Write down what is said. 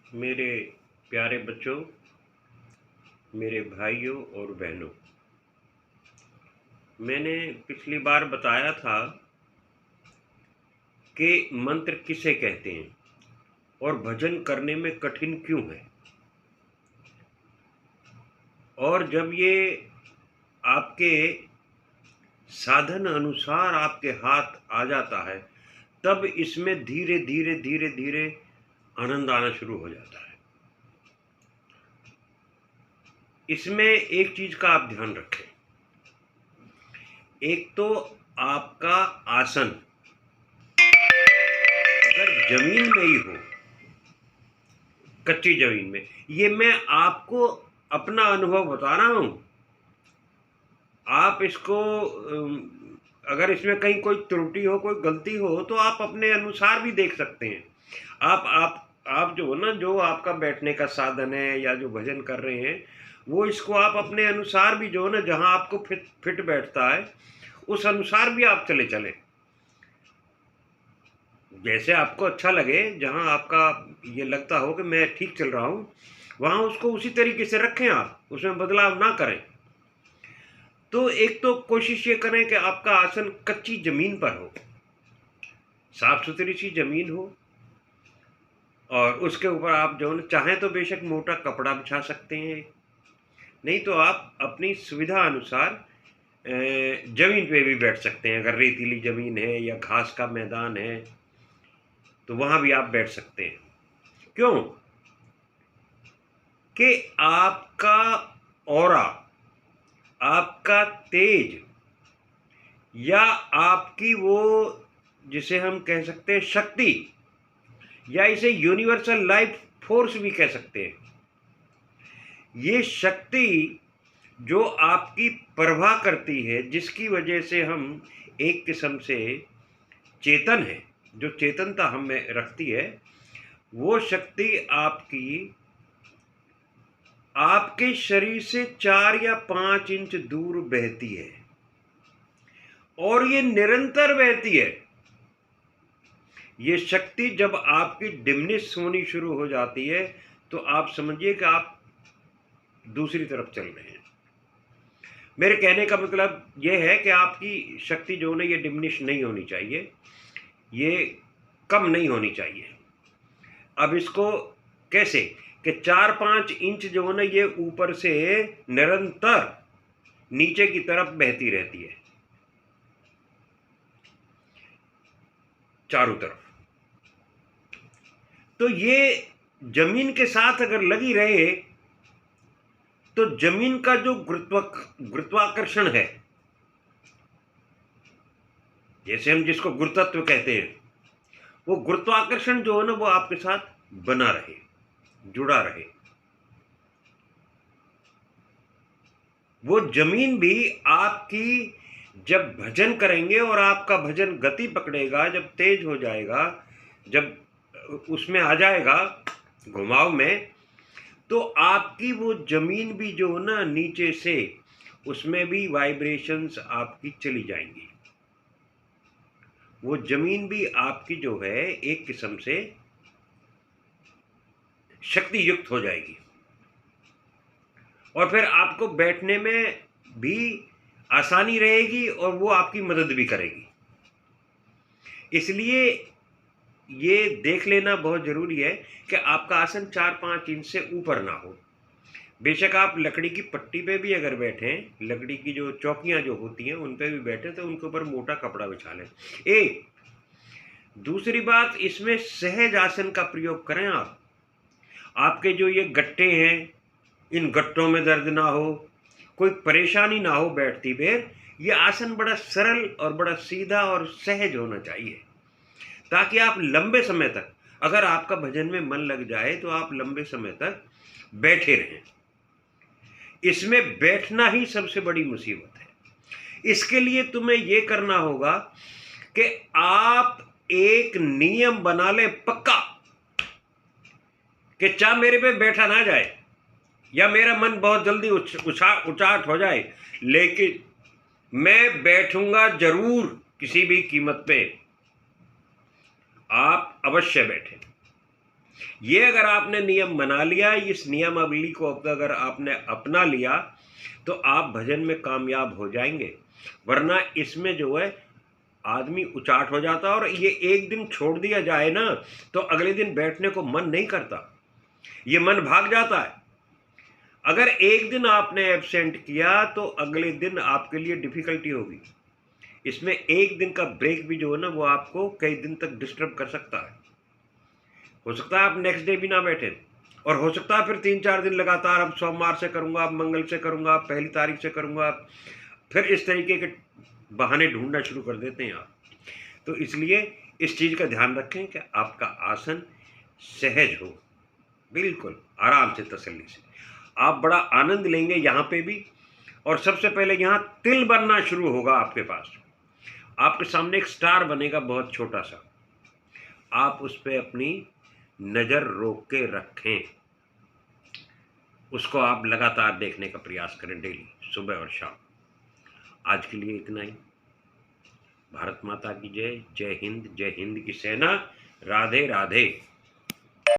मेरे प्यारे बच्चों, मेरे भाइयों और बहनों, मैंने पिछली बार बताया था कि मंत्र किसे कहते हैं और भजन करने में कठिन क्यों है। और जब ये आपके साधन अनुसार आपके हाथ आ जाता है, तब इसमें धीरे धीरे धीरे धीरे आनंद आना शुरू हो जाता है। इसमें एक चीज का आप ध्यान रखें। एक तो आपका आसन अगर जमीन में ही हो, कच्ची जमीन में, ये मैं आपको अपना अनुभव बता रहा हूं। आप इसको अगर इसमें कहीं कोई त्रुटि हो, कोई गलती हो, तो आप अपने अनुसार भी देख सकते हैं। आप जो ना, जो आपका बैठने का साधन है या जो भजन कर रहे हैं, वो इसको आप अपने अनुसार भी जो ना, जहां आपको फिट बैठता है, उस अनुसार भी आप चले चले, जैसे आपको अच्छा लगे। जहां आपका ये लगता हो कि मैं ठीक चल रहा हूं, वहां उसको उसी तरीके से रखें, आप उसमें बदलाव ना करें। तो एक तो कोशिश ये करें कि आपका आसन कच्ची जमीन पर हो, साफ सुथरी सी जमीन हो, और उसके ऊपर आप जो चाहें तो बेशक मोटा कपड़ा बिछा सकते हैं, नहीं तो आप अपनी सुविधा अनुसार जमीन पे भी बैठ सकते हैं। अगर रेतीली जमीन है या घास का मैदान है तो वहां भी आप बैठ सकते हैं। क्यों कि आपका ऑरा, आपका तेज, या आपकी वो जिसे हम कह सकते हैं शक्ति, या इसे यूनिवर्सल लाइफ फोर्स भी कह सकते हैं, ये शक्ति जो आपकी प्रवाह करती है, जिसकी वजह से हम एक किस्म से चेतन है, जो चेतनता हमें रखती है, वो शक्ति आपके शरीर से 4 या 5 इंच दूर बहती है, और ये निरंतर बहती है। ये शक्ति जब आपकी डिमिनिश होनी शुरू हो जाती है, तो आप समझिए कि आप दूसरी तरफ चल रहे हैं। मेरे कहने का मतलब यह है कि आपकी शक्ति जो है ये डिमिनिश नहीं होनी चाहिए, ये कम नहीं होनी चाहिए। अब इसको कैसे कि 4-5 इंच जो है ना, ये ऊपर से निरंतर नीचे की तरफ बहती रहती है, चारों तरफ। तो ये जमीन के साथ अगर लगी रहे, तो जमीन का जो गुरुत्वाकर्षण है, जैसे हम जिसको गुरुत्व कहते हैं, वो गुरुत्वाकर्षण जो है ना, वो आपके साथ बना रहे, जुड़ा रहे। वो जमीन भी आपकी जब भजन करेंगे और आपका भजन गति पकड़ेगा, जब तेज हो जाएगा, जब उसमें आ जाएगा घुमाव में, तो आपकी वो जमीन भी जो ना नीचे से, उसमें भी वाइब्रेशंस आपकी चली जाएंगी। वो जमीन भी आपकी जो है एक किस्म से शक्ति युक्त हो जाएगी, और फिर आपको बैठने में भी आसानी रहेगी और वो आपकी मदद भी करेगी। इसलिए ये देख लेना बहुत जरूरी है कि आपका आसन 4-5 इंच से ऊपर ना हो। बेशक आप लकड़ी की पट्टी पे भी अगर बैठें, लकड़ी की जो चौकियां जो होती हैं उन पे भी बैठे, तो उनके ऊपर मोटा कपड़ा बिछा लें। दूसरी बात, इसमें सहज आसन का प्रयोग करें आप। आपके जो ये गट्टे हैं, इन गट्टों में दर्द ना हो, कोई परेशानी ना हो बैठती देर। ये आसन बड़ा सरल और बड़ा सीधा और सहज होना चाहिए, ताकि आप लंबे समय तक, अगर आपका भजन में मन लग जाए, तो आप लंबे समय तक बैठे रहें। इसमें बैठना ही सबसे बड़ी मुसीबत है। इसके लिए तुम्हें यह करना होगा कि आप एक नियम बना लें पक्का, कि चाहे मेरे पे बैठा ना जाए या मेरा मन बहुत जल्दी उचाट हो जाए, लेकिन मैं बैठूंगा जरूर, किसी भी कीमत पे। आप अवश्य बैठें। ये अगर आपने नियम बना लिया, इस नियमावली को अगर आपने अपना लिया तो आप भजन में कामयाब हो जाएंगे। वरना इसमें जो है आदमी उचाट हो जाता है, और ये एक दिन छोड़ दिया जाए ना तो अगले दिन बैठने को मन नहीं करता, ये मन भाग जाता है। अगर एक दिन आपने एब्सेंट किया तो अगले दिन आपके लिए डिफिकल्टी होगी। इसमें एक दिन का ब्रेक भी जो है ना वो आपको कई दिन तक डिस्टर्ब कर सकता है। हो सकता है आप नेक्स्ट डे भी ना बैठे, और हो सकता है फिर 3-4 दिन लगातार, अब सोमवार से करूंगा, अब मंगल से करूंगा, अब पहली तारीख से करूंगा, फिर इस तरीके के बहाने ढूंढना शुरू कर देते हैं आप। तो इसलिए इस चीज़ का ध्यान रखें कि आपका आसन सहज हो, बिल्कुल आराम से, तसल्ली से। आप बड़ा आनंद लेंगे यहाँ पे भी। और सबसे पहले यहाँ तिल बनना शुरू होगा आपके पास। आपके सामने एक स्टार बनेगा बहुत छोटा सा, आप उस पर अपनी नज़र रोक के रखें, उसको आप लगातार देखने का प्रयास करें डेली, सुबह और शाम। आज के लिए इतना ही। भारत माता की जय। जय हिंद, जय हिंद की सेना। राधे राधे।